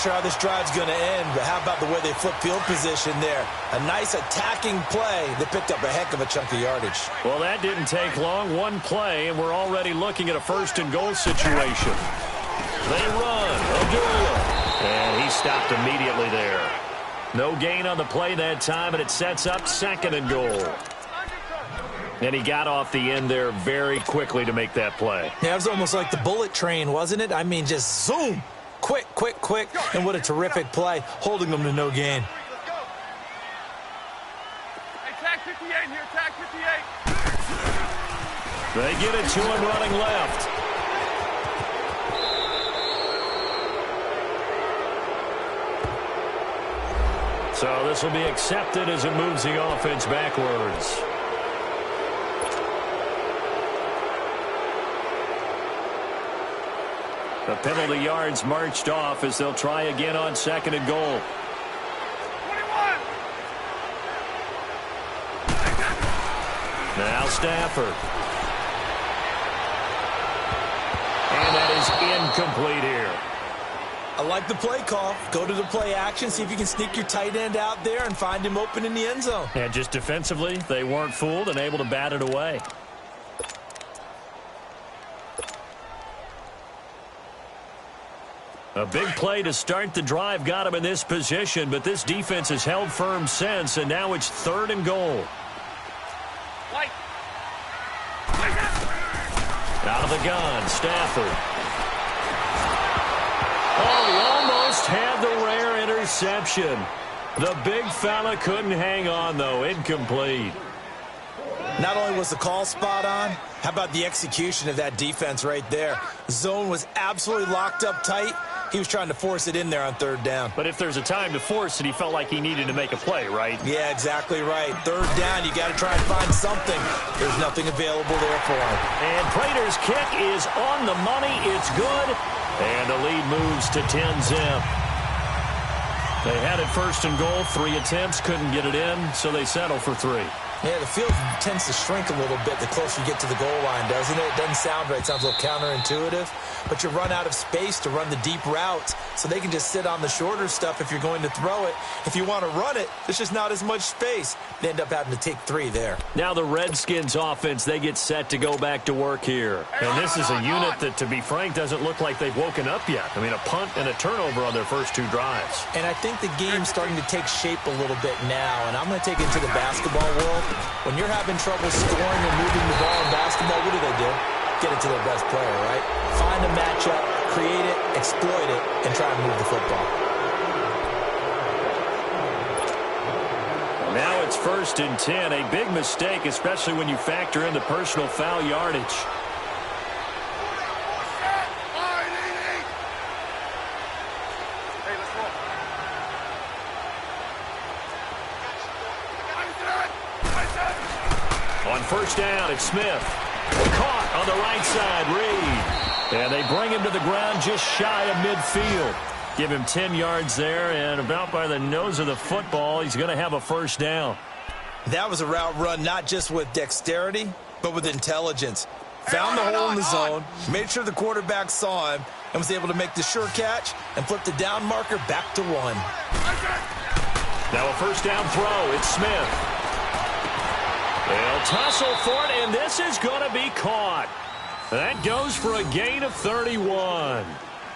sure how this drive's going to end, but how about the way they flip field position there? A nice attacking play that picked up a heck of a chunk of yardage. Well, that didn't take long. One play, and we're already looking at a first-and-goal situation. They run. Abdullah. And he stopped immediately there. No gain on the play that time, and it sets up second and goal. And he got off the end there very quickly to make that play. Yeah, it was almost like the bullet train, wasn't it? I mean, just zoom. Quick, quick, quick. And what a terrific play, holding them to no gain. Hey, tag 58 here, tag 58. They get it to him running left. So this will be accepted as it moves the offense backwards. The penalty yards marched off as they'll try again on second and goal. 21. Now Stafford. And that is incomplete here. I like the play call. Go to the play action, see if you can sneak your tight end out there and find him open in the end zone. And just defensively, they weren't fooled and able to bat it away. A big play to start the drive got him in this position, but this defense has held firm since, and now it's third and goal. White. Out of the gun, Stafford. Oh, he almost had the rare interception. The big fella couldn't hang on, though. Incomplete. Not only was the call spot on, how about the execution of that defense right there? Zone was absolutely locked up tight. He was trying to force it in there on third down. But if there's a time to force it, he felt like he needed to make a play, right? Yeah, exactly right. Third down, you got to try and find something. There's nothing available there for him. And Prater's kick is on the money. It's good. And the lead moves to 10-zip. They had it first and goal. 3 attempts, couldn't get it in, so they settle for 3. Yeah, the field tends to shrink a little bit the closer you get to the goal line, doesn't it? It doesn't sound right. It sounds a little counterintuitive. But you run out of space to run the deep routes, so they can just sit on the shorter stuff if you're going to throw it. If you want to run it, there's just not as much space. They end up having to take 3 there. Now the Redskins offense, they get set to go back to work here. And this is a unit that, to be frank, doesn't look like they've woken up yet. I mean, a punt and a turnover on their first 2 drives. And I think the game's starting to take shape a little bit now, and I'm going to take it to the basketball world. When you're having trouble scoring and moving the ball in basketball, what do? Get it to their best player, right? Find a matchup, create it, exploit it, and try and move the football. Now it's 1st and 10. A big mistake, especially when you factor in the personal foul yardage. On first down, it's Smith. Caught on the right side, Reed. And they bring him to the ground just shy of midfield. Give him 10 yards there, and about by the nose of the football, he's going to have a first down. That was a route run not just with dexterity, but with intelligence. Found the hole in the zone, made sure the quarterback saw him, and was able to make the sure catch and flip the down marker back to 1. Now a first down throw. It's Smith. They'll tussle for it, and this is going to be caught. That goes for a gain of 31.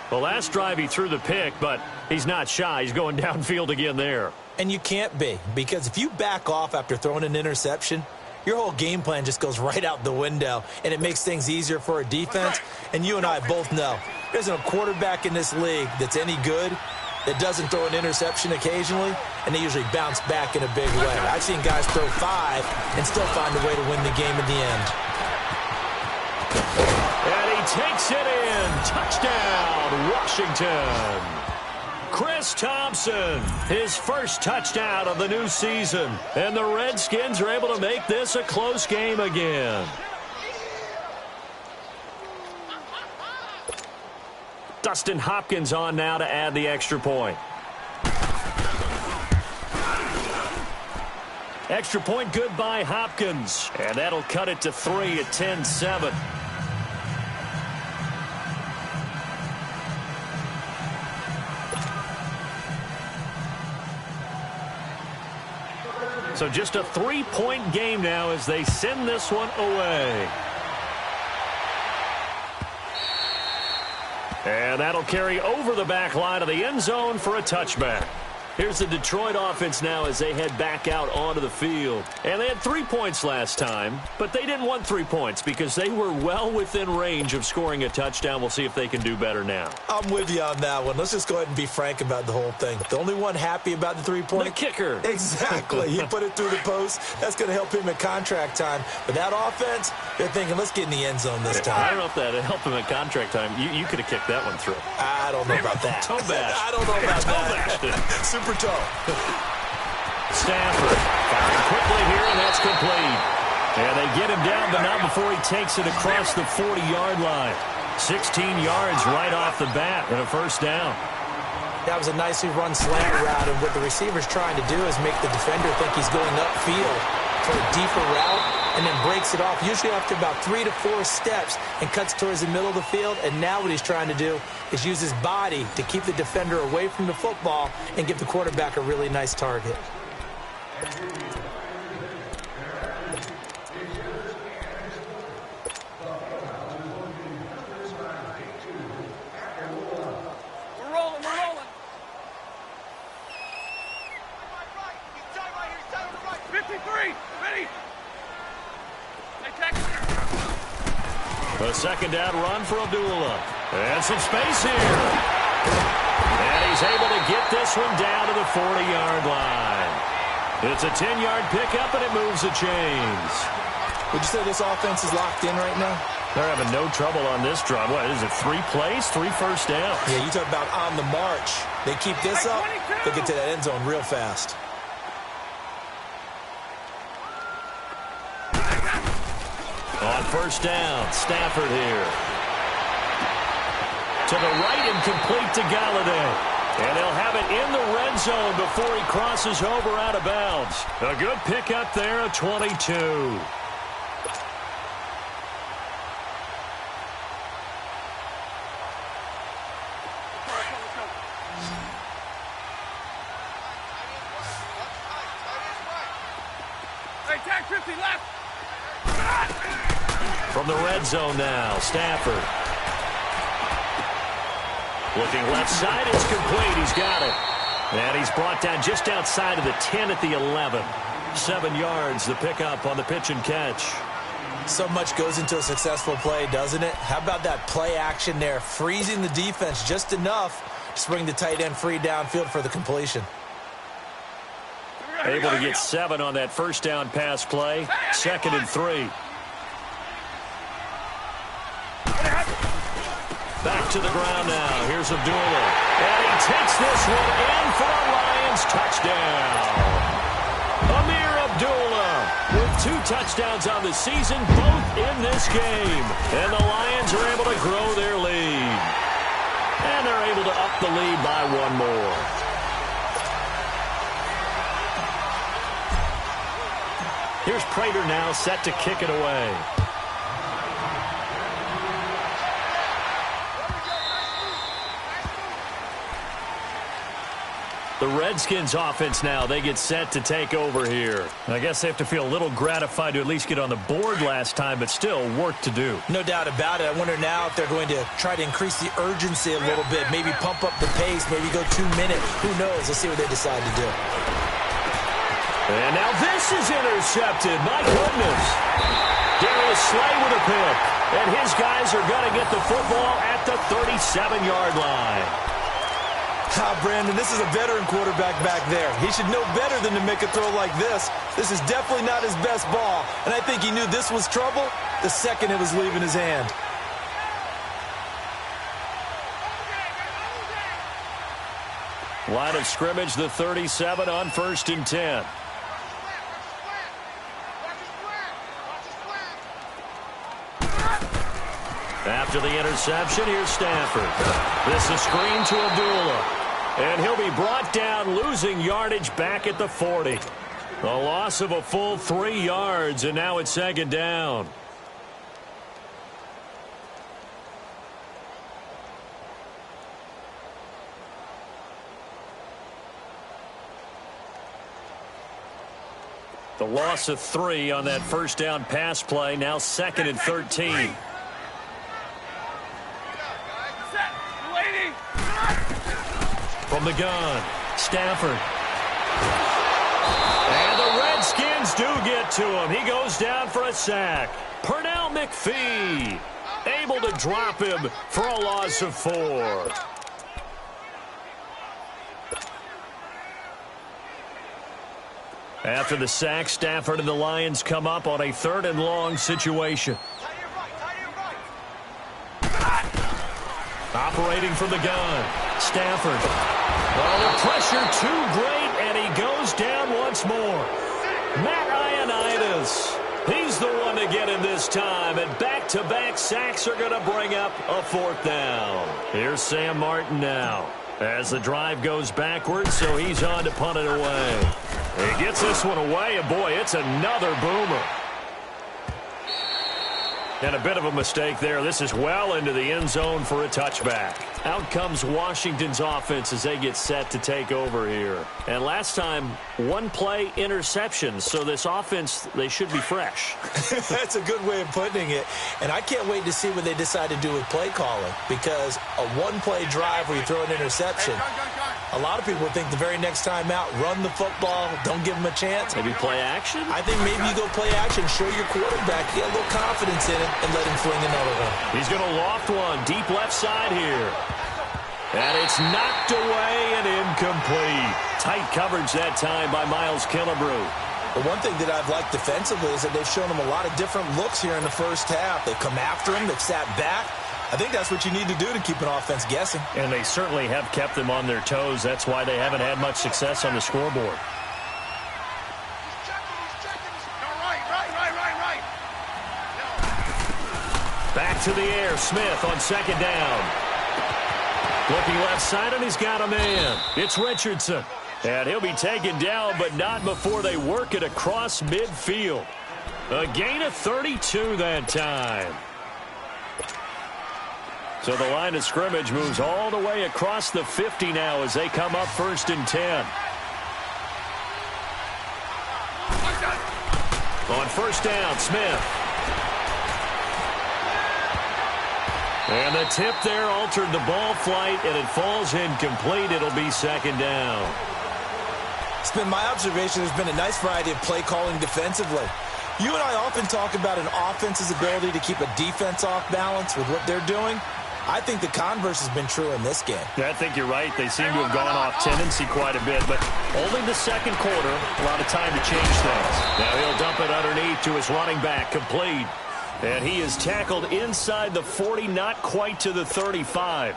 The last drive he threw the pick, but he's not shy. He's going downfield again there. And you can't be, because if you back off after throwing an interception, your whole game plan just goes right out the window, and it makes things easier for a defense. And you and I both know there isn't a quarterback in this league that's any good that doesn't throw an interception occasionally, and they usually bounce back in a big way. I've seen guys throw 5 and still find a way to win the game in the end. And he takes it in. Touchdown, Washington. Chris Thompson, his first touchdown of the new season. And the Redskins are able to make this a close game again. Dustin Hopkins on now to add the extra point. Extra point good by Hopkins. And that'll cut it to 3 at 10-7. So just a 3-point game now as they send this one away. And that'll carry over the back line of the end zone for a touchback. Here's the Detroit offense now as they head back out onto the field. And they had 3 points last time, but they didn't want 3 points because they were well within range of scoring a touchdown. We'll see if they can do better now. I'm with you on that one. Let's just go ahead and be frank about the whole thing. The only one happy about the 3-point? The kicker. Exactly. He put it through the post. That's going to help him at contract time. But that offense, they're thinking, let's get in the end zone this time. I don't know if that would help him at contract time. You could have kicked that one through. I don't know about that. Toe bash. I don't know about that. Super toe. Stafford firing quickly here, and that's complete. And they get him down, but not before he takes it across the 40-yard line. 16 yards right off the bat and a first down. That was a nicely run slant route, and what the receiver's trying to do is make the defender think he's going upfield for a deeper route and then breaks it off, usually after about 3 to 4 steps, and cuts towards the middle of the field. And now what he's trying to do is use his body to keep the defender away from the football and give the quarterback a really nice target. We're rolling. 53, ready. Hey, tack. A second down run for Abdullah. And some space here. And he's able to get this one down to the 40-yard line. It's a 10-yard pickup, and it moves the chains. Would you say this offense is locked in right now? They're having no trouble on this drive. What is it, 3 plays, 3 first downs? Yeah, you talk about on the march. They keep this up, they'll get to that end zone real fast. On first down, Stafford here. To the right and complete to Galladay. And they'll have it in the red zone before he crosses over out of bounds. A good pickup there, a 22. Hey, tag 50 left. From the red zone now, Stafford. Looking left side, it's complete. He's got it. And he's brought down just outside of the 10 at the 11. 7 yards, the pickup on the pitch and catch. So much goes into a successful play, doesn't it? How about that play action there? Freezing the defense just enough to bring the tight end free downfield for the completion. Able to get 7 on that first down pass play. 2nd and 3. Back to the ground now. Here's Abdullah. And he takes this one in for a Lions touchdown. Amir Abdullah with 2 touchdowns on the season, both in this game. And the Lions are able to grow their lead. And they're able to up the lead by 1 more. Here's Prater now set to kick it away. The Redskins offense now, they get set to take over here. I guess they have to feel a little gratified to at least get on the board last time, but still work to do. No doubt about it. I wonder now if they're going to try to increase the urgency a little bit, maybe pump up the pace, maybe go 2 minutes. Who knows? Let's see what they decide to do. And now this is intercepted. My goodness. Darius Slay with a pick. And his guys are going to get the football at the 37-yard line. Brandon, this is a veteran quarterback back there. He should know better than to make a throw like this. This is definitely not his best ball, and I think he knew this was trouble the second it was leaving his hand. Line of scrimmage, the 37 on 1st and 10. After the interception, here's Stafford. This is screen to Abdullah. And he'll be brought down, losing yardage back at the 40. A loss of a full 3 yards, and now it's 2nd down. The loss of 3 on that first down pass play. Now 2nd and 13. From the gun, Stafford. And the Redskins do get to him. He goes down for a sack. Pernell McPhee able to drop him for a loss of 4. After the sack, Stafford and the Lions come up on a 3rd and long situation. Operating from the gun, Stafford. Well, the pressure too great, and he goes down once more. Matt Ioannidis, he's the one to get him this time, and back-to-back sacks are going to bring up a 4th down. Here's Sam Martin now as the drive goes backwards, so he's on to punt it away. He gets this one away, and boy, it's another boomer. And a bit of a mistake there. This is well into the end zone for a touchback. Out comes Washington's offense as they get set to take over here. And last time, 1-play interception. So this offense, they should be fresh. That's a good way of putting it. And I can't wait to see what they decide to do with play calling. Because a 1-play drive where you throw an interception, a lot of people think the very next time out, run the football, don't give them a chance. Maybe play action? I think maybe you go play action, show your quarterback, get a little confidence in it, and let him fling another one. He's going to loft one deep left side here. And it's knocked away and incomplete. Tight coverage that time by Miles Killebrew. The one thing that I've liked defensively is that they've shown him a lot of different looks here in the first half. They've come after him. They've sat back. I think that's what you need to do to keep an offense guessing. And they certainly have kept them on their toes. That's why they haven't had much success on the scoreboard. Back to the air. Smith on 2nd down. Looking left side, and he's got a man. It's Richardson. And he'll be taken down, but not before they work it across midfield. A gain of 32 that time. So the line of scrimmage moves all the way across the 50 now as they come up 1st and 10. On 1st down, Smith. And the tip there altered the ball flight, and it falls incomplete. It'll be 2nd down. It's been my observation there's been a nice variety of play calling defensively. You and I often talk about an offense's ability to keep a defense off balance with what they're doing. I think the converse has been true in this game. Yeah, I think you're right. They seem to have gone off tendency quite a bit, but only the 2nd quarter, a lot of time to change things. Now he'll dump it underneath to his running back, complete. And he is tackled inside the 40, not quite to the 35.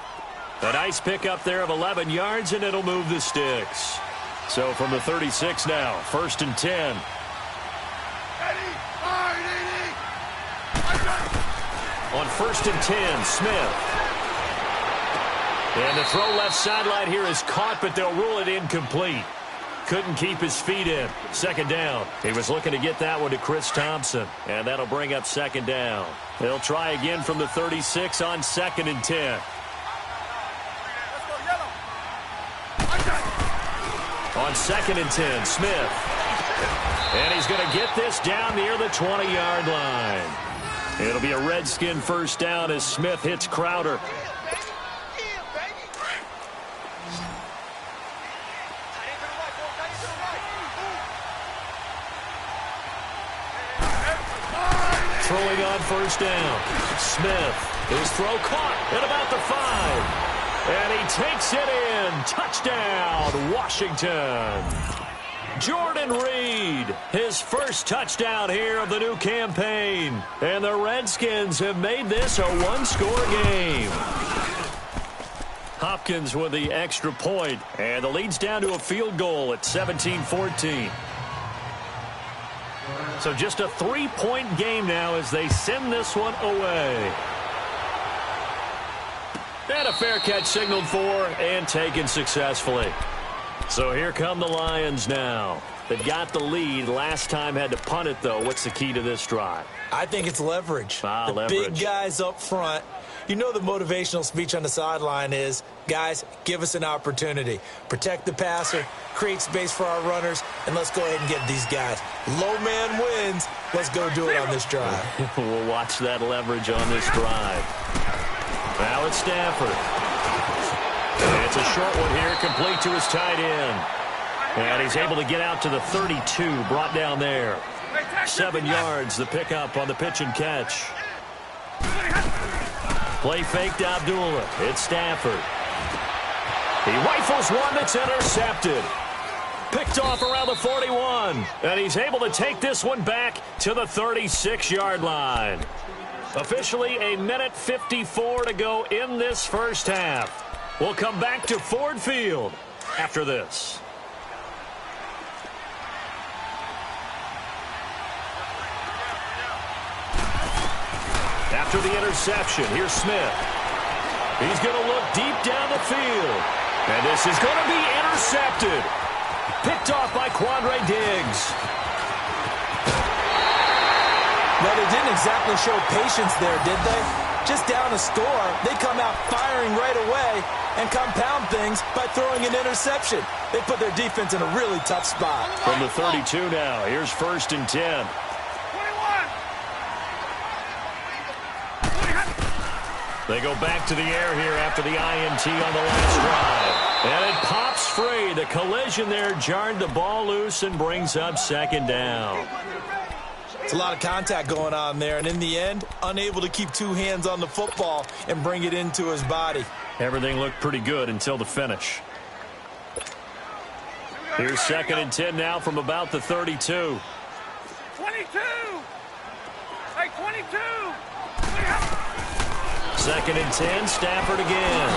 A nice pickup there of 11 yards, and it'll move the sticks. So from the 36 now, 1st and 10. On 1st and 10, Smith. And the throw left sideline here is caught, but they'll rule it incomplete. Couldn't keep his feet in. 2nd down. He was looking to get that one to Chris Thompson, and that'll bring up 2nd down. They'll try again from the 36 on 2nd and 10. On 2nd and 10, Smith. And he's going to get this down near the 20-yard line. It'll be a Redskin 1st down as Smith hits Crowder. Throwing on 1st down. Smith. His throw caught at about the 5. And he takes it in. Touchdown, Washington. Jordan Reed, his first touchdown here of the new campaign. And the Redskins have made this a 1-score game. Hopkins with the extra point, and the lead's down to a field goal at 17-14. So just a 3-point game now as they send this one away. And a fair catch signaled for and taken successfully. So here come the Lions now. They got the lead. Last time had to punt it, though. What's the key to this drive? I think it's leverage. Leverage. Big guys up front. You know the motivational speech on the sideline is, guys, give us an opportunity. Protect the passer, create space for our runners, and let's go ahead and get these guys. Low man wins. Let's go do it on this drive. We'll watch that leverage on this drive. Now it's Stafford. And it's a short one here, complete to his tight end. And he's able to get out to the 32, brought down there. 7 yards, the pickup on the pitch and catch. Play fake to Abdullah. It's Stafford. He rifles one that's intercepted. Picked off around the 41. And he's able to take this one back to the 36-yard line. Officially a minute 54 to go in this first half. We'll come back to Ford Field after this. After the interception, here's Smith. He's going to look deep down the field. And this is going to be intercepted. Picked off by Quandre Diggs. Well, they didn't exactly show patience there, did they? Just down a score, they come out firing right away and compound things by throwing an interception. They put their defense in a really tough spot. From the 32 now, here's 1st and 10. They go back to the air here after the INT on the last drive. And it pops free. The collision there jarred the ball loose and brings up 2nd down. It's a lot of contact going on there, and in the end, unable to keep 2 hands on the football and bring it into his body. Everything looked pretty good until the finish. Here's 2nd and 10 now from about the 32. 22! Hey, 22! 2nd and 10, Stafford again.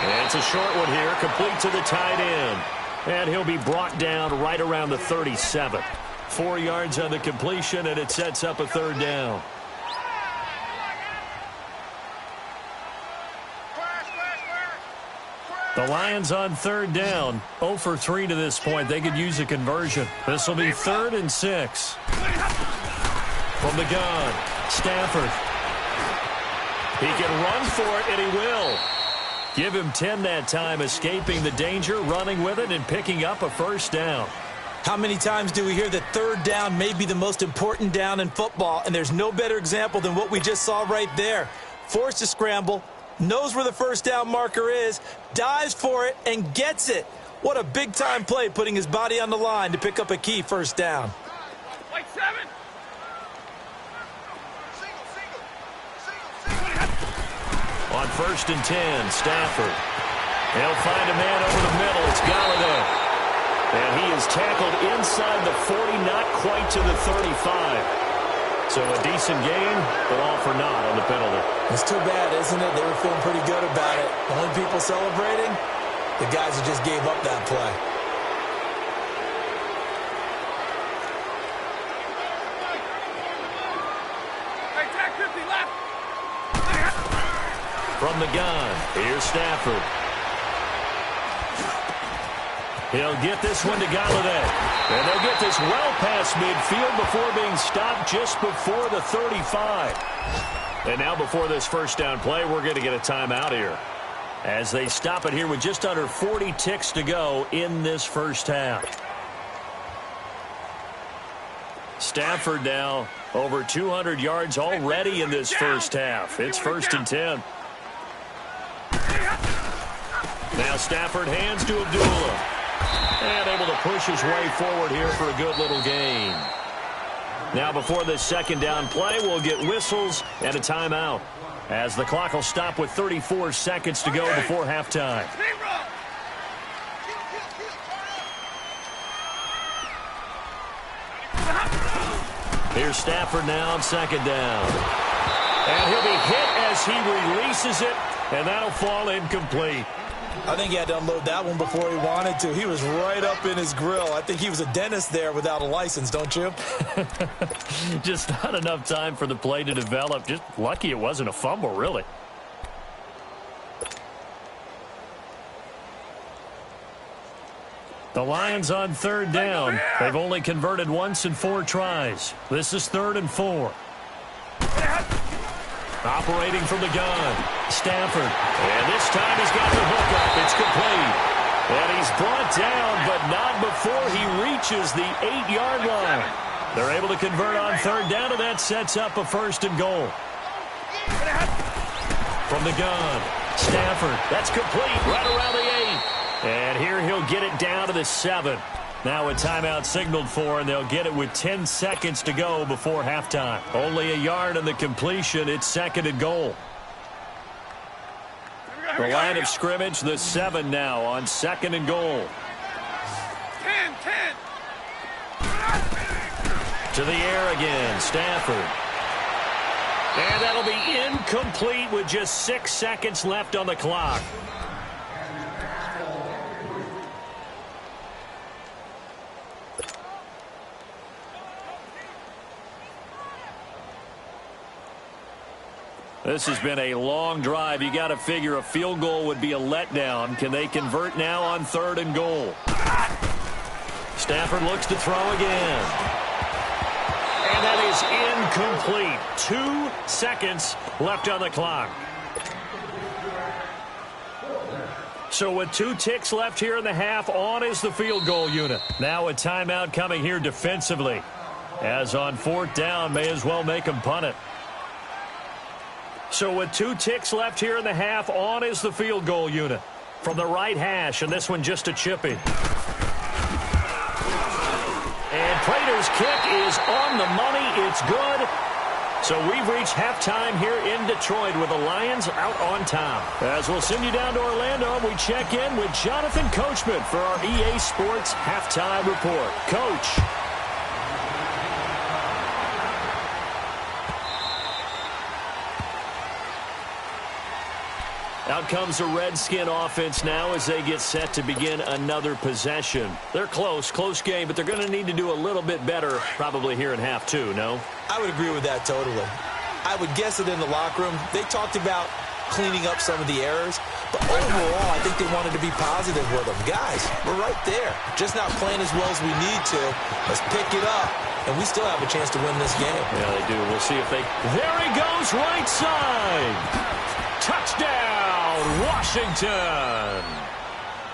And it's a short one here, complete to the tight end. And he'll be brought down right around the 37. 4 yards on the completion, and it sets up a 3rd down. The Lions on 3rd down, 0 for 3 to this point. They could use a conversion. This will be 3rd and 6. From the gun, Stafford. He can run for it, and he will. Give him 10 that time, escaping the danger, running with it, and picking up a 1st down. How many times do we hear that 3rd down may be the most important down in football, and there's no better example than what we just saw right there. Forced to scramble, knows where the 1st down marker is, dives for it, and gets it. What a big-time play, putting his body on the line to pick up a key 1st down. Like 7! On 1st and 10, Stafford. He'll find a man over the middle. It's Galladay. And he is tackled inside the 40, not quite to the 35. So a decent game, but all for naught on the penalty. It's too bad, isn't it? They were feeling pretty good about it. The only people celebrating, the guys who just gave up that play. Hey, tag 50 left! From the gun, here's Stafford. He'll get this one to Galladay. And they'll get this well past midfield before being stopped just before the 35. And now before this 1st down play, we're going to get a timeout here, as they stop it here with just under 40 ticks to go in this first half. Stafford now over 200 yards already in this first half. It's 1st and 10. Now Stafford hands to Abdullah. And able to push his way forward here for a good little gain. Now before this 2nd down play, we'll get whistles and a timeout, as the clock will stop with 34 seconds to go before halftime. Here's Stafford now on 2nd down. And he'll be hit as he releases it, and that'll fall incomplete. I think he had to unload that one before he wanted to. He was right up in his grill. I think he was a dentist there without a license, don't you? Just not enough time for the play to develop. Just lucky it wasn't a fumble, really. The Lions on 3rd down. They've only converted once in 4 tries. This is 3rd and 4. Operating from the gun, Stafford. And this time he's got the hook up. It's complete. And he's brought down, but not before he reaches the 8-yard line. They're able to convert on third down, and that sets up a first and goal. From the gun, Stafford. That's complete right around the 8. And here he'll get it down to the 7. Now a timeout signaled for, and they'll get it with 10 seconds to go before halftime. Only a yard on the completion. It's second and goal. The line of scrimmage, the 7 now on second and goal. 10. To the air again, Stafford. And that'll be incomplete with just 6 seconds left on the clock. This has been a long drive. You got to figure a field goal would be a letdown. Can they convert now on third and goal? Stafford looks to throw again. And that is incomplete. 2 seconds left on the clock. So with 2 ticks left here in the half, on is the field goal unit. Now a timeout coming here defensively. As on fourth down, may as well make them punt it. So with 2 ticks left here in the half, on is the field goal unit. From the right hash, and this one just a chippy. And Prater's kick is on the money. It's good. So we've reached halftime here in Detroit with the Lions out on top. As we'll send you down to Orlando, we check in with Jonathan Coachman for our EA Sports Halftime Report. Coach. Out comes the Redskin offense now as they get set to begin another possession. They're close game, but they're going to need to do a little bit better probably here in half two, no? I would agree with that totally. I would guess that in the locker room, they talked about cleaning up some of the errors, but overall, I think they wanted to be positive with them. Guys, we're right there. Just not playing as well as we need to. Let's pick it up, and we still have a chance to win this game. Yeah, they do. We'll see if they... There he goes, right side! Touchdown, Washington!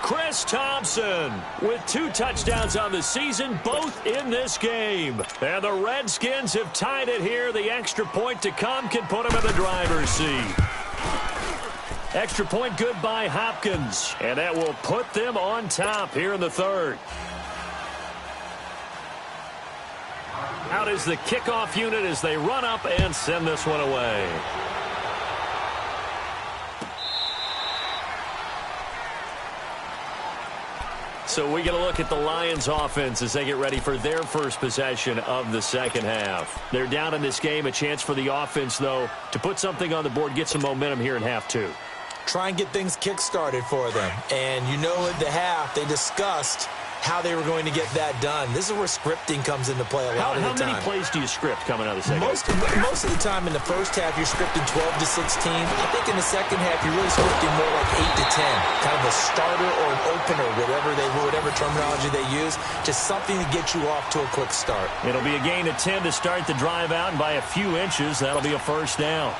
Chris Thompson with 2 touchdowns on the season, both in this game. And the Redskins have tied it here. The extra point to come can put them in the driver's seat. Extra point good by Hopkins. And that will put them on top here in the third. Out is the kickoff unit as they run up and send this one away. So we get a look at the Lions offense as they get ready for their first possession of the second half. They're down in this game. A chance for the offense, though, to put something on the board, get some momentum here in half two. Try and get things kick-started for them. And you know at the half, they discussed how they were going to get that done. This is where scripting comes into play a lot of the time. How many plays do you script coming out of the second half? Most of the time in the first half, you're scripting 12 to 16. I think in the second half, you're really scripting more like 8 to 10. Kind of a starter or an opener, whatever terminology they use. Just something to get you off to a quick start. It'll be a gain of 10 to start the drive out, and by a few inches, that'll be a first down.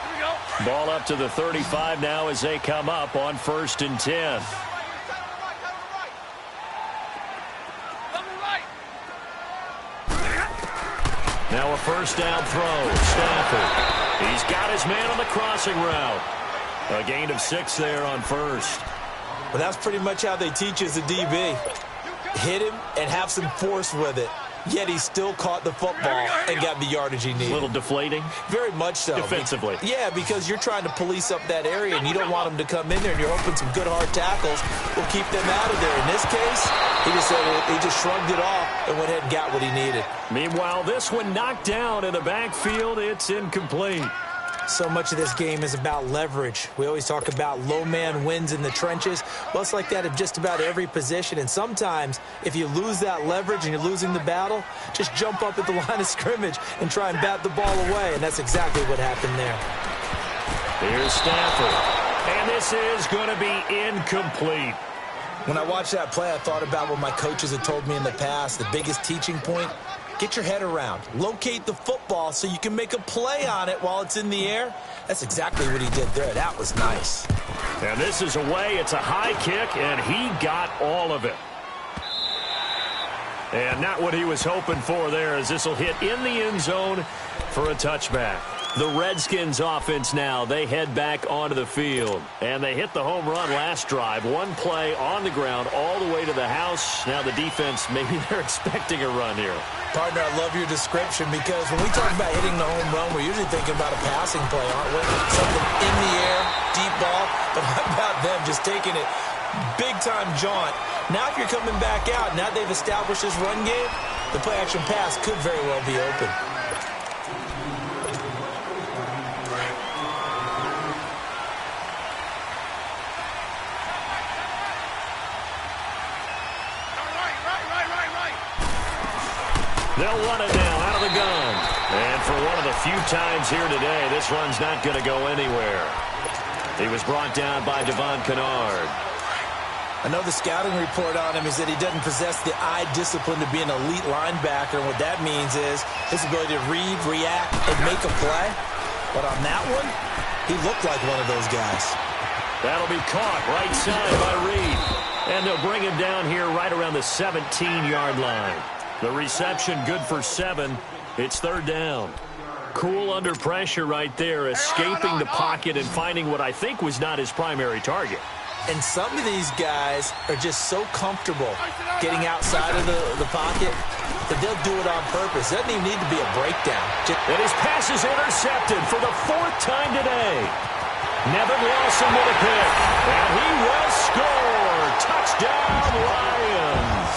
Here we go. Ball up to the 35 now as they come up on 1st and 10. Now a first down throw. Stafford. He's got his man on the crossing route. A gain of 6 there on first. Well, that's pretty much how they teach as a DB. Hit him and have some force with it. Yet he still caught the football and got the yardage he needed. A little deflating? Very much so. Defensively? Yeah, because you're trying to police up that area, and you don't want them to come in there, and you're hoping some good hard tackles will keep them out of there. In this case, he just shrugged it off and went ahead and got what he needed. Meanwhile, this one knocked down in the backfield. It's incomplete. So much of this game is about leverage. We always talk about low man wins in the trenches. Well, it's like that in just about every position. And sometimes, if you lose that leverage and you're losing the battle, just jump up at the line of scrimmage and try and bat the ball away. And that's exactly what happened there. Here's Stafford. And this is going to be incomplete. When I watched that play, I thought about what my coaches had told me in the past. The biggest teaching point, Get your head around. Locate the football so you can make a play on it while it's in the air. That's exactly what he did there. That was nice. And this is away. It's a high kick, and he got all of it. And not what he was hoping for there, as this will hit in the end zone for a touchback. The Redskins offense now, they head back onto the field. And they hit the home run last drive. One play on the ground all the way to the house. Now the defense, maybe they're expecting a run here. Partner, I love your description because when we talk about hitting the home run, we're usually thinking about a passing play, aren't we? Something in the air, deep ball. But how about them just taking it big-time jaunt? Now if you're coming back out, now they've established this run game, the play-action pass could very well be open. They'll run it now out of the gun. And for one of the few times here today, this run's not going to go anywhere. He was brought down by Devon Kennard. I know the scouting report on him is that he doesn't possess the eye discipline to be an elite linebacker. And what that means is his ability to read, react, and make a play. But on that one, he looked like one of those guys. That'll be caught right side by Reed. And they'll bring him down here right around the 17-yard line. The reception good for 7. It's third down. Cool under pressure right there, escaping the pocket and finding what I think was not his primary target. And some of these guys are just so comfortable getting outside of the pocket that they'll do it on purpose. It doesn't even need to be a breakdown. And his pass is intercepted for the 4th time today. Nevin Lawson with a pick. And he will score. Touchdown, Lions.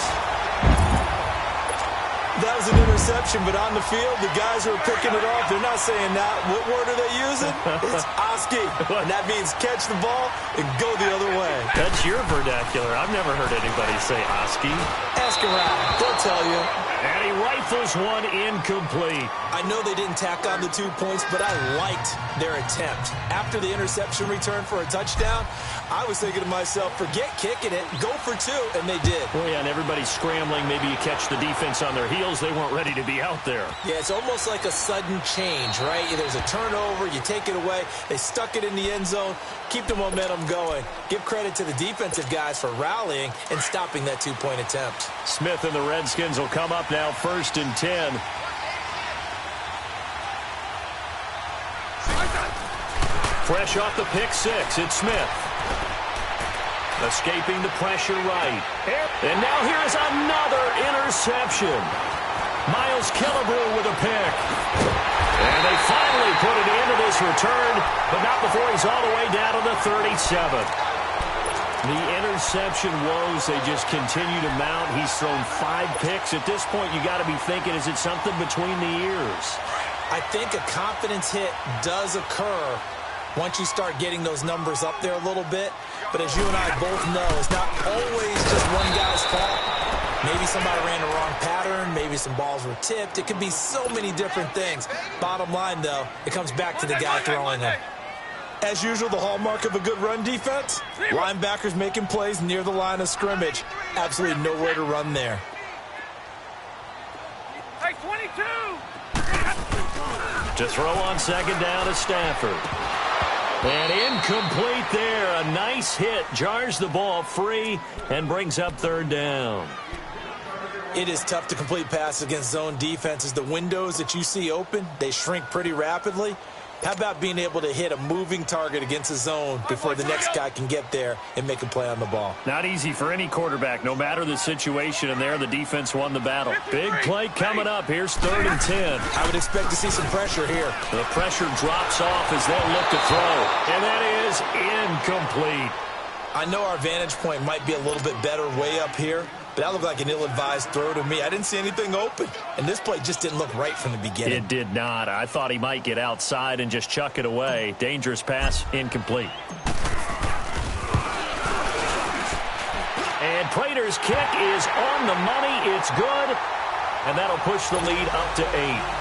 That was an interception, but on the field, the guys who are picking it off, they're not saying that. What word are they using? It's Oski. And that means catch the ball and go the other way. That's your vernacular. I've never heard anybody say Oski. Ask around. They'll tell you. And he rifles one incomplete. I know they didn't tack on the 2 points, but I liked their attempt. After the interception return for a touchdown, I was thinking to myself, forget kicking it, go for 2, and they did. Well, yeah, and everybody's scrambling. Maybe you catch the defense on their heels. They weren't ready to be out there. Yeah, it's almost like a sudden change, right? There's a turnover, you take it away, they stuck it in the end zone, keep the momentum going. Give credit to the defensive guys for rallying and stopping that 2-point attempt. Smith and the Redskins will come up now 1st and 10. Fresh off the pick 6, it's Smith. Escaping the pressure right. And now here's another interception. Miles Killebrew with a pick. And they finally put it into this return, but not before he's all the way down to the 37. The interception woes, they just continue to mount. He's thrown 5 picks. At this point, you got to be thinking, is it something between the ears? I think a confidence hit does occur once you start getting those numbers up there a little bit. But as you and I both know, it's not always just one guy's fault. Maybe somebody ran the wrong pattern. Maybe some balls were tipped. It could be so many different things. Bottom line, though, it comes back to the guy throwing them. As usual, the hallmark of a good run defense, linebackers making plays near the line of scrimmage. Absolutely nowhere to run there. Hey, 22! To throw on 2nd down to Stafford. And incomplete there. A nice hit. Jars the ball free and brings up 3rd down. It is tough to complete passes against zone defenses. The windows that you see open, they shrink pretty rapidly. How about being able to hit a moving target against a zone before the next guy can get there and make a play on the ball? Not easy for any quarterback, no matter the situation, and there the defense won the battle. Big play coming up. Here's 3rd and 10. I would expect to see some pressure here. The pressure drops off as they'll look to throw. And that is incomplete. I know our vantage point might be a little bit better way up here, but that looked like an ill-advised throw to me. I didn't see anything open, and this play just didn't look right from the beginning. It did not. I thought he might get outside and just chuck it away. Dangerous pass, incomplete. And Prater's kick is on the money. It's good, and that'll push the lead up to 8.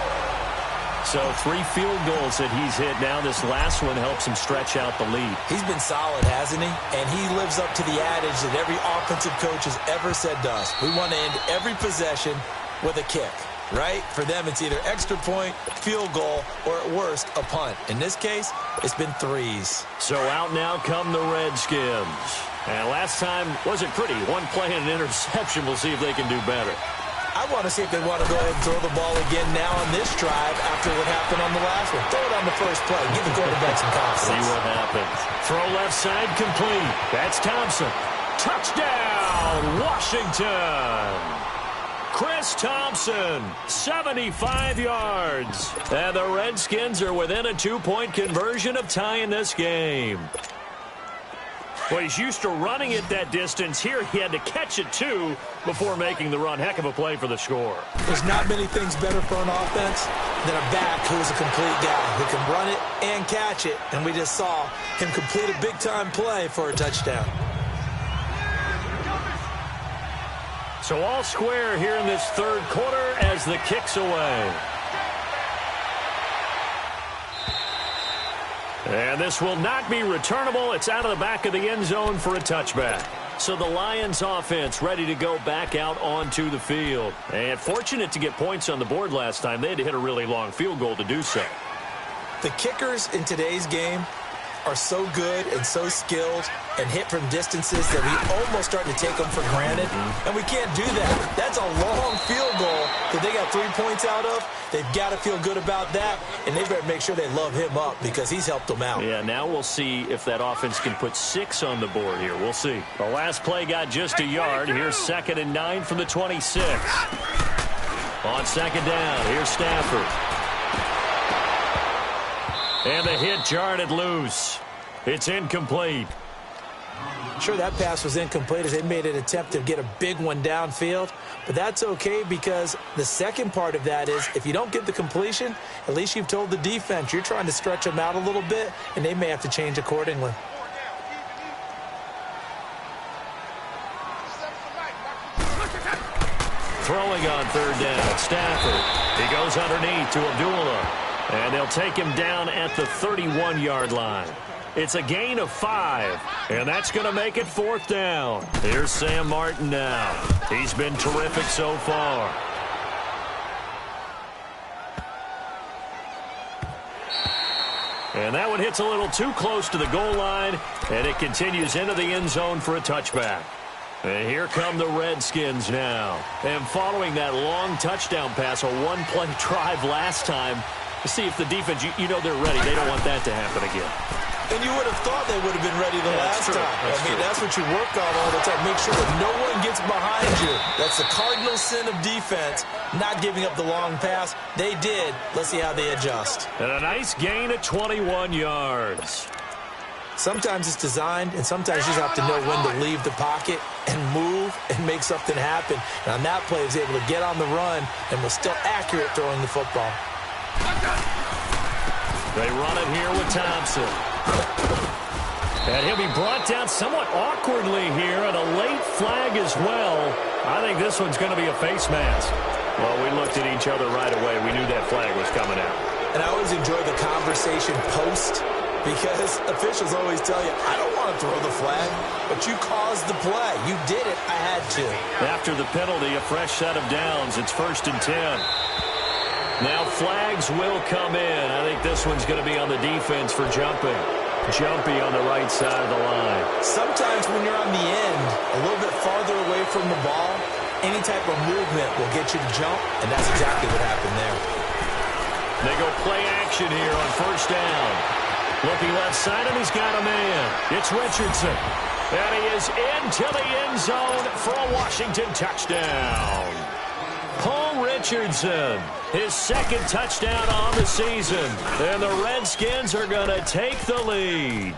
So 3 field goals that he's hit now. This last one helps him stretch out the lead. He's been solid, hasn't he? And he lives up to the adage that every offensive coach has ever said to us. We want to end every possession with a kick. right? For them, it's either extra point, field goal, or at worst, a punt. In this case, it's been threes. So out now come the Redskins. And last time wasn't pretty. One play and an interception. We'll see if they can do better. I want to see if they want to go ahead and throw the ball again now on this drive after what happened on the last one. Throw it on the first play. Give the quarterback some confidence. See what happens. Throw left side complete. That's Thompson. Touchdown, Washington. Chris Thompson, 75 yards. And the Redskins are within a 2-point conversion of tying this game. Well, he's used to running it that distance. Here he had to catch it, too, before making the run. Heck of a play for the score. There's not many things better for an offense than a back who is a complete guy who can run it and catch it. And we just saw him complete a big-time play for a touchdown. So all square here in this third quarter as the kick's away. And this will not be returnable. It's out of the back of the end zone for a touchback. So the Lions offense ready to go back out onto the field. And fortunate to get points on the board last time. They had to hit a really long field goal to do so. The kickers in today's game are so good and so skilled and hit from distances that we almost start to take them for granted. And we can't do that. That's a long field goal that they got 3 points out of. They've got to feel good about that, and they better make sure they love him up because he's helped them out. Yeah, now we'll see if that offense can put 6 on the board here. We'll see. The last play got just a yard. Here's 2nd and 9 from the 26. On 2nd down, here's Stafford. And the hit jarred it loose. It's incomplete. Sure, that pass was incomplete as they made an attempt to get a big one downfield. But that's okay because the second part of that is if you don't get the completion, at least you've told the defense you're trying to stretch them out a little bit, and they may have to change accordingly. Throwing on 3rd down, Stafford. He goes underneath to Abdullah. And they'll take him down at the 31-yard line. It's a gain of 5, and that's going to make it 4th down. Here's Sam Martin now. He's been terrific so far. And that one hits a little too close to the goal line, and it continues into the end zone for a touchback. And here come the Redskins now. And following that long touchdown pass, a one-play drive last time, to see if the defense, you know they're ready. They don't want that to happen again. And you would have thought they would have been ready the last time. That's what you work on all the time. Make sure that no one gets behind you. That's the cardinal sin of defense, not giving up the long pass. They did. Let's see how they adjust. And a nice gain of 21 yards. Sometimes it's designed, and sometimes you just have to know when to leave the pocket and move and make something happen. And on that play, he was able to get on the run and was still accurate throwing the football. They run it here with Thompson. And he'll be brought down somewhat awkwardly here, and a late flag as well. I think this one's going to be a face mask. Well, we looked at each other right away. We knew that flag was coming out. And I always enjoy the conversation post because officials always tell you, I don't want to throw the flag, but you caused the play. You did it. I had to. After the penalty, a fresh set of downs. It's 1st and 10. Now flags will come in. I think this one's going to be on the defense for jumping. Jumpy on the right side of the line. Sometimes when you're on the end, a little bit farther away from the ball, any type of movement will get you to jump, and that's exactly what happened there. They go play action here on 1st down. Looking left side, and he's got a man. It's Richardson. And he is into the end zone for a Washington touchdown. Paul Richardson, his 2nd touchdown on the season. And the Redskins are going to take the lead.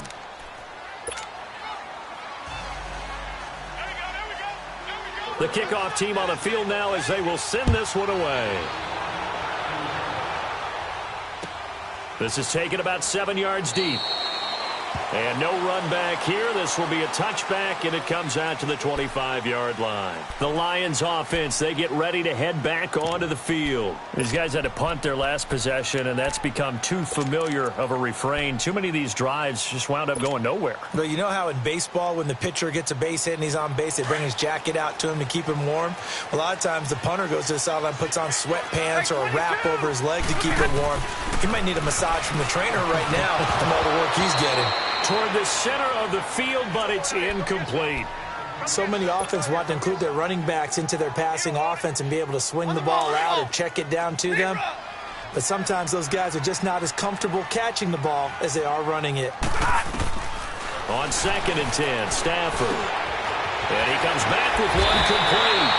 The kickoff team on the field now as they will send this one away. This is taken about 7 yards deep. And no run back here. This will be a touchback, and it comes out to the 25-yard line. The Lions offense, they get ready to head back onto the field. These guys had to punt their last possession, and that's become too familiar of a refrain. Too many of these drives just wound up going nowhere. But you know how in baseball, when the pitcher gets a base hit and he's on base, they bring his jacket out to him to keep him warm? A lot of times the punter goes to the sideline, puts on sweatpants or a wrap over his leg to keep it warm. He might need a massage from the trainer right now from all the work he's getting. Toward the center of the field, but it's incomplete. So many offense want to include their running backs into their passing offense and be able to swing the ball out or check it down to them. But sometimes those guys are just not as comfortable catching the ball as they are running it. On 2nd and 10, Stafford. And he comes back with one complete.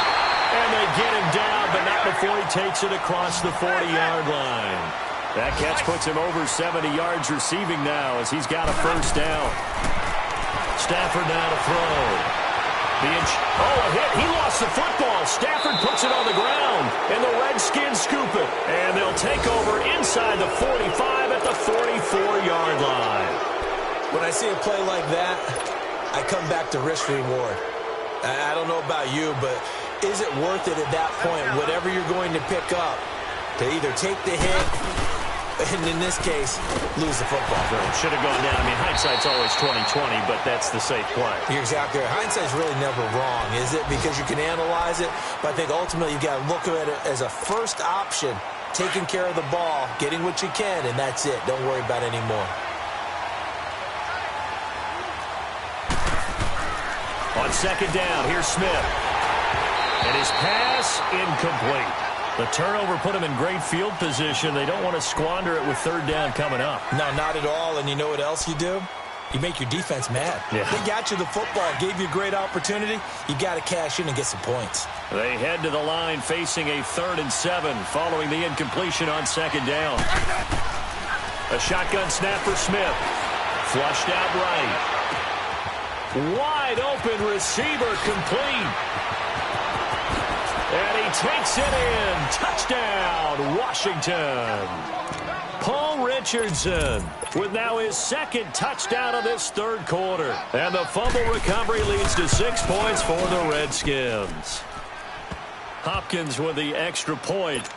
And they get him down, but not before he takes it across the 40-yard line. That catch puts him over 70 yards receiving now as he's got a first down. Stafford now to throw. A hit. He lost the football. Stafford puts it on the ground, and the Redskins scoop it. And they'll take over inside the 45 at the 44-yard line. When I see a play like that, I come back to risk-reward. I don't know about you, but is it worth it at that point, whatever you're going to pick up, to either take the hit, and in this case, lose the football? Should have gone down. I mean, hindsight's always 20/20, but that's the safe play. You're exactly right. Hindsight's really never wrong, is it? Because you can analyze it, but I think ultimately you've got to look at it as a first option, taking care of the ball, getting what you can, and that's it. Don't worry about it anymore. On 2nd down, here's Smith. And his pass incomplete. The turnover put him in great field position. They don't want to squander it with 3rd down coming up. No, not at all. And you know what else you do? You make your defense mad. Yeah. They got you the football, gave you a great opportunity. You got to cash in and get some points. They head to the line facing a 3rd and 7 following the incompletion on 2nd down. A shotgun snap for Smith. Flushed out right. Wide open receiver complete. And he takes it in. Touchdown, Washington. Paul Richardson with now his 2nd touchdown of this 3rd quarter. And the fumble recovery leads to 6 points for the Redskins. Hopkins with the extra point.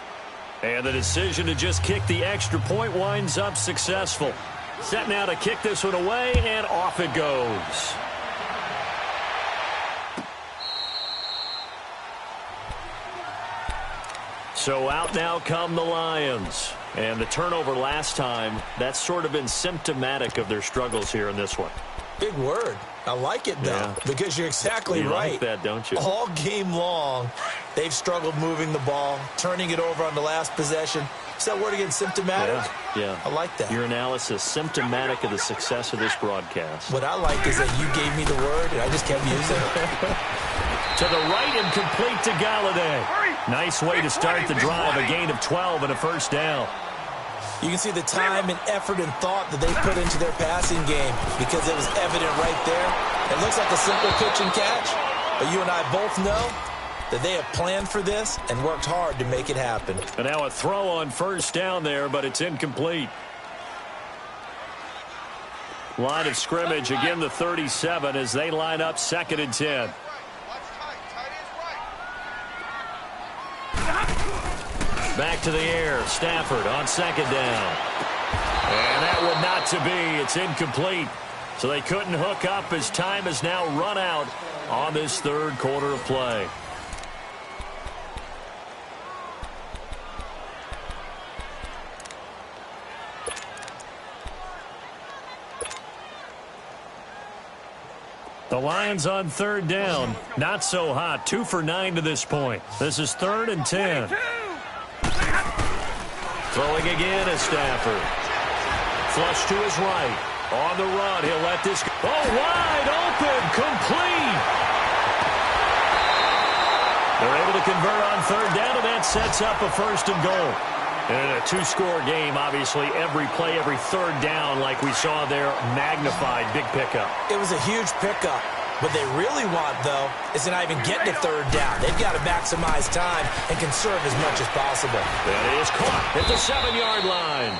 And the decision to just kick the extra point winds up successful. Set now to kick this one away, and off it goes. So out now come the Lions. And the turnover last time, that's sort of been symptomatic of their struggles here in this one. Big word. I like it, though, because you're exactly right. You like that, don't you? All game long, they've struggled moving the ball, turning it over on the last possession. Is that word again, symptomatic? Yeah. I like that. Your analysis, symptomatic of the success of this broadcast. What I like is that you gave me the word, and I just kept using it. To the right and complete to Galladay. Nice way to start the drive, a gain of 12 and a first down. You can see the time and effort and thought that they put into their passing game because it was evident right there. It looks like a simple pitch and catch, but you and I both know that they have planned for this and worked hard to make it happen. And now a throw on first down there, but it's incomplete. Line of scrimmage, again the 37 as they line up 2nd and 10. Back to the air. Stafford on 2nd down. And that one not to be. It's incomplete. So they couldn't hook up as time has now run out on this 3rd quarter of play. The Lions on 3rd down. Not so hot. 2 for 9 to this point. This is 3rd and 10. Throwing again is Stafford. Flush to his right. On the run, he'll let this go. Oh, wide open, complete. They're able to convert on 3rd down, and that sets up a 1st and goal. And in a 2-score game, obviously, every play, every 3rd down, like we saw there, magnified, big pickup. It was a huge pickup. What they really want, though, is to not even get to 3rd down. They've got to maximize time and conserve as much as possible. That is caught at the 7-yard line.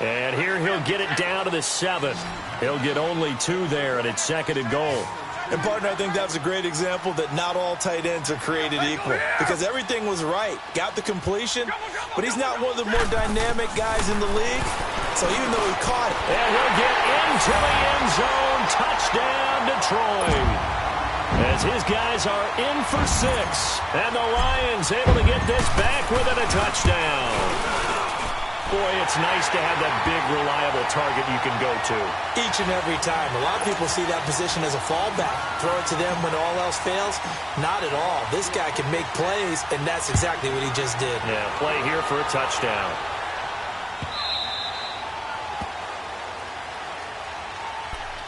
And here he'll get it down to the 7. He'll get only 2 there, and it's 2nd and goal. And, partner, I think that was a great example that not all tight ends are created equal because everything was right. Got the completion, but he's not one of the more dynamic guys in the league. So even though he caught it. And he'll get into the end zone. Touchdown, Detroit. As his guys are in for 6. And the Lions able to get this back within a touchdown. Boy, it's nice to have that big, reliable target you can go to. Each and every time. A lot of people see that position as a fallback. Throw it to them when all else fails. Not at all. This guy can make plays, and that's exactly what he just did. Yeah, play here for a touchdown.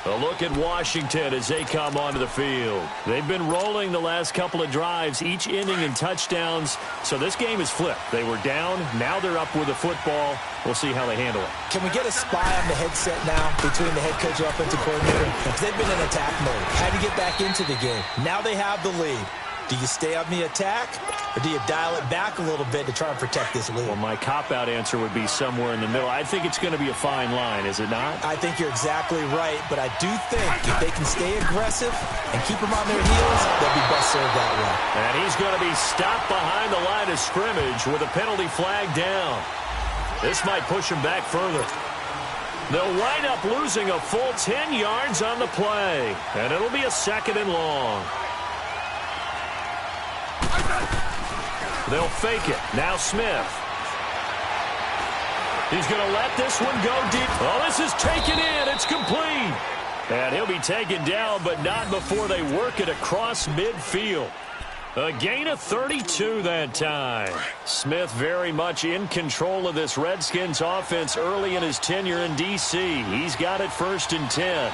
A look at Washington as they come onto the field. They've been rolling the last couple of drives, each inning in touchdowns. So this game is flipped. They were down. Now they're up with the football. We'll see how they handle it. Can we get a spy on the headset now between the head coach and offensive coordinator? Because they've been in attack mode. Had to get back into the game. Now they have the lead. Do you stay on the attack, or do you dial it back a little bit to try and protect this lead? Well, my cop-out answer would be somewhere in the middle. I think it's going to be a fine line, is it not? I think you're exactly right, but I do think if they can stay aggressive and keep them on their heels, they'll be best served that way. And he's going to be stopped behind the line of scrimmage with a penalty flag down. This might push him back further. They'll wind up losing a full 10 yards on the play, and it'll be a 2nd and long. They'll fake it. Now Smith. He's going to let this one go deep. Oh, this is taken in. It's complete. And he'll be taken down, but not before they work it across midfield. A gain of 32 that time. Smith very much in control of this Redskins offense early in his tenure in D.C. He's got it 1st and 10.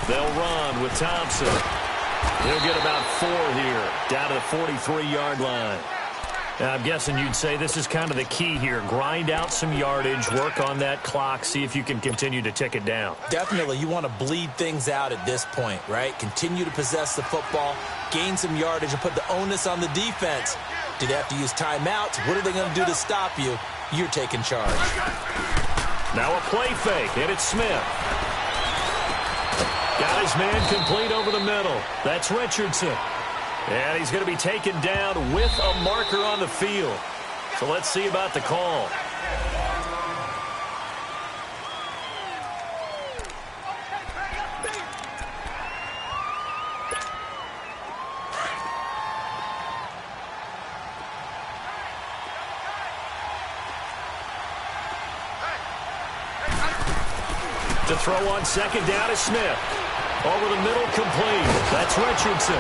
They'll run with Thompson. He'll get about 4 here, down to the 43-yard line. Now, I'm guessing you'd say this is kind of the key here. Grind out some yardage, work on that clock, see if you can continue to tick it down. Definitely. You want to bleed things out at this point, right? Continue to possess the football, gain some yardage, and put the onus on the defense. Do they have to use timeouts? What are they going to do to stop you? You're taking charge. Now a play fake, and it's Smith. Got his man complete over the middle. That's Richardson. And he's going to be taken down with a marker on the field. So let's see about the call. To throw on 2nd down is Smith. Over the middle, complete. That's Richardson.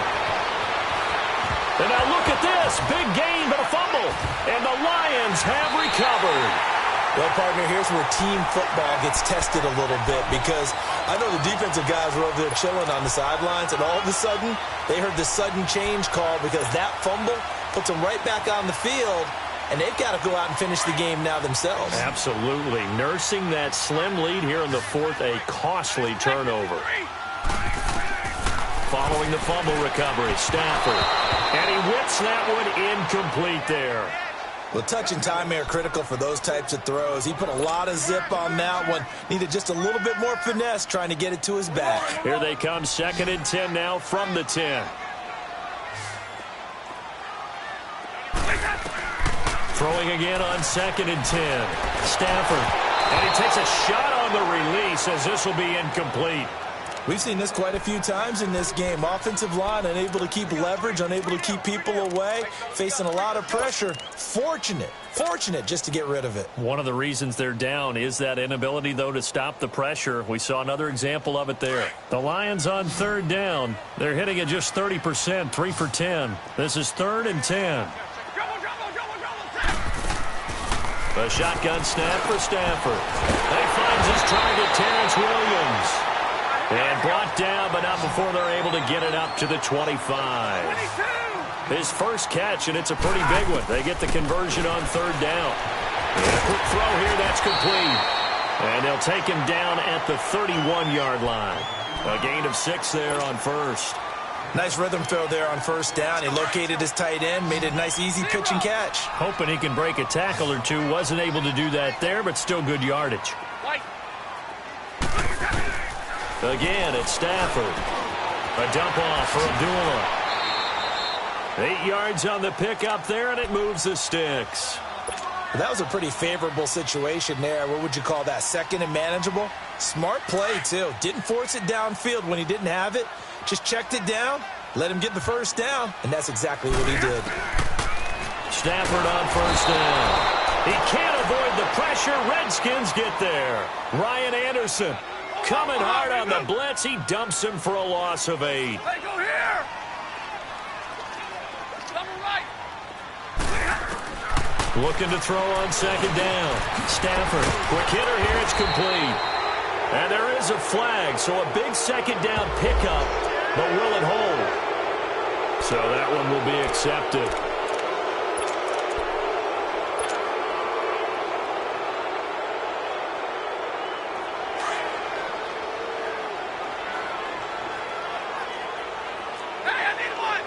And now look at this. Big gain, but a fumble. And the Lions have recovered. Well, partner, here's where team football gets tested a little bit because I know the defensive guys were over there chilling on the sidelines, and all of a sudden, they heard the sudden change call because that fumble puts them right back on the field, and they've got to go out and finish the game now themselves. Absolutely. Nursing that slim lead here in the 4th, a costly turnover. Following the fumble recovery, Stafford. And he whips that one incomplete there. Well, touch and time are critical for those types of throws. He put a lot of zip on that one. Needed just a little bit more finesse trying to get it to his back. Here they come, 2nd and 10 now from the 10. Throwing again on 2nd and 10. Stafford. And he takes a shot on the release as this will be incomplete. We've seen this quite a few times in this game. Offensive line unable to keep leverage, unable to keep people away, facing a lot of pressure. Fortunate just to get rid of it. One of the reasons they're down is that inability, though, to stop the pressure. We saw another example of it there. The Lions on 3rd down. They're hitting at just 30%, 3 for 10. This is 3rd and 10. A shotgun snap for Stafford. He finds his target, Terrence Williams. And brought down, but not before they're able to get it up to the 25. His first catch, and it's a pretty big one. They get the conversion on 3rd down. And a quick throw here, that's complete. And they'll take him down at the 31-yard line. A gain of 6 there on 1st. Nice rhythm throw there on first down. He located his tight end, made it a nice easy pitch and catch. Hoping he can break a tackle or two. Wasn't able to do that there, but still good yardage. Again, it's Stafford. A dump off for Abdullah. 8 yards on the pickup there, and it moves the sticks. That was a pretty favorable situation there. What would you call that? Second and manageable? Smart play, too. Didn't force it downfield when he didn't have it. Just checked it down, let him get the first down, and that's exactly what he did. Stafford on first down. He can't avoid the pressure. Redskins get there. Ryan Anderson coming hard on the blitz. He dumps him for a loss of 8. Hey, go here! Double right! Looking to throw on second down. Stafford, quick hitter here, it's complete. And there is a flag, so a big second down pickup, but will it hold? So that one will be accepted. Hey, I need one!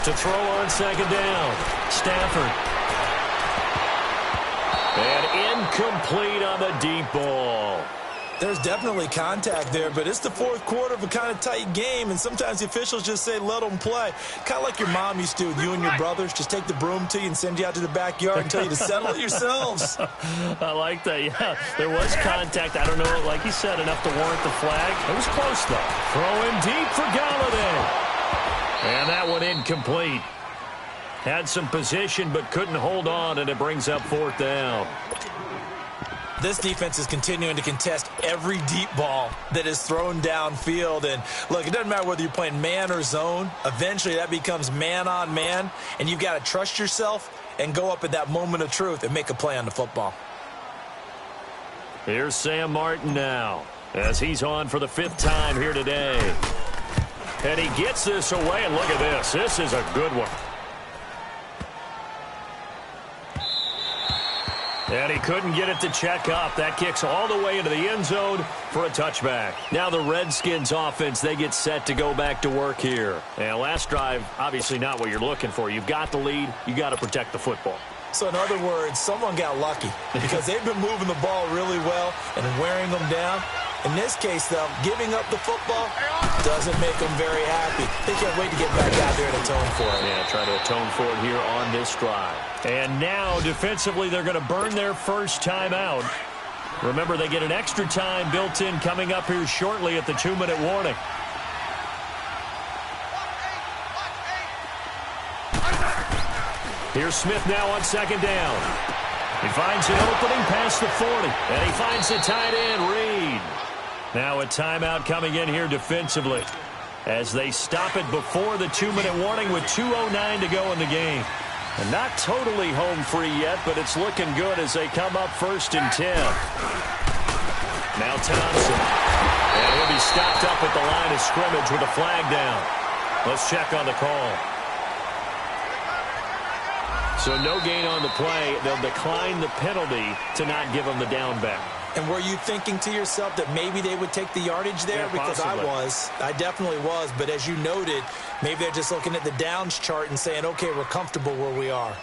To throw on second down. Stafford. And incomplete on the deep ball. There's definitely contact there, but it's the fourth quarter of a kind of tight game, and sometimes the officials just say, let them play. Kind of like your mom used to with you and your brothers. Just take the broom to you and send you out to the backyard and tell you to settle it yourselves. I like that, yeah. There was contact. I don't know, like you said, enough to warrant the flag. It was close, though. Throwing deep for Galladay. And that one incomplete. Had some position, but couldn't hold on, and it brings up fourth down. This defense is continuing to contest every deep ball that is thrown downfield. And, look, it doesn't matter whether you're playing man or zone. Eventually, that becomes man on man, and you've got to trust yourself and go up at that moment of truth and make a play on the football. Here's Sam Martin now, as he's on for the 5th time here today. And he gets this away, and look at this. This is a good one. And he couldn't get it to check up. That kicks all the way into the end zone for a touchback. Now the Redskins offense, they get set to go back to work here. And last drive, obviously not what you're looking for. You've got the lead. You got to protect the football. So in other words, someone got lucky because they've been moving the ball really well and wearing them down. In this case, though, giving up the football doesn't make them very happy. They can't wait to get back out there and atone for it. Yeah, try to atone for it here on this drive. And now, defensively, they're going to burn their first time out. Remember, they get an extra time built in coming up here shortly at the 2-minute warning. Here's Smith now on second down. He finds an opening past the 40, and he finds the tight end, Reed. Now a timeout coming in here defensively as they stop it before the 2-minute warning with 2:09 to go in the game. And not totally home free yet, but it's looking good as they come up 1st and 10. Now Thompson. And he'll be stopped up at the line of scrimmage with a flag down. Let's check on the call. So no gain on the play. They'll decline the penalty to not give them the down back. And were you thinking to yourself that maybe they would take the yardage there? Yeah, because possibly. I definitely was. But as you noted, maybe they're just looking at the downs chart and saying, okay, we're comfortable where we are.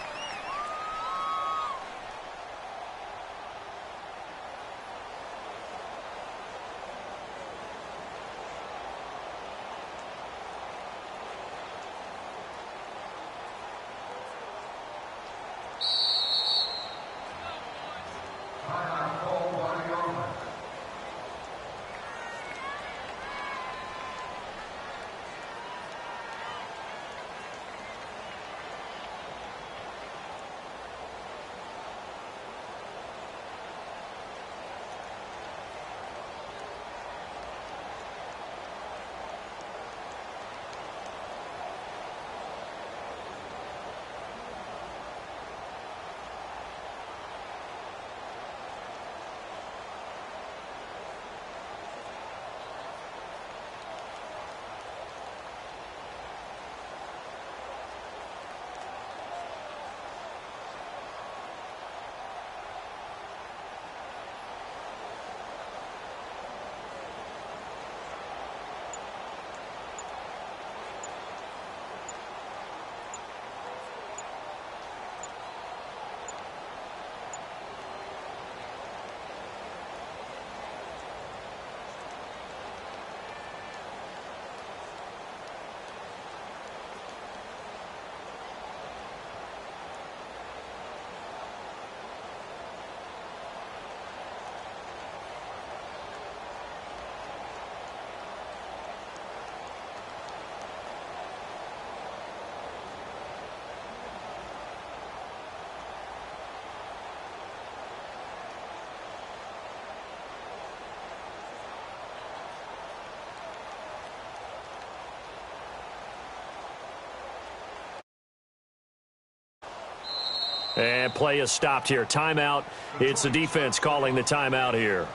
And play is stopped here. Timeout. It's the defense calling the timeout here.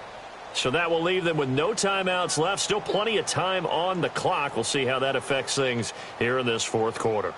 So that will leave them with no timeouts left. Still plenty of time on the clock. We'll see how that affects things here in this fourth quarter.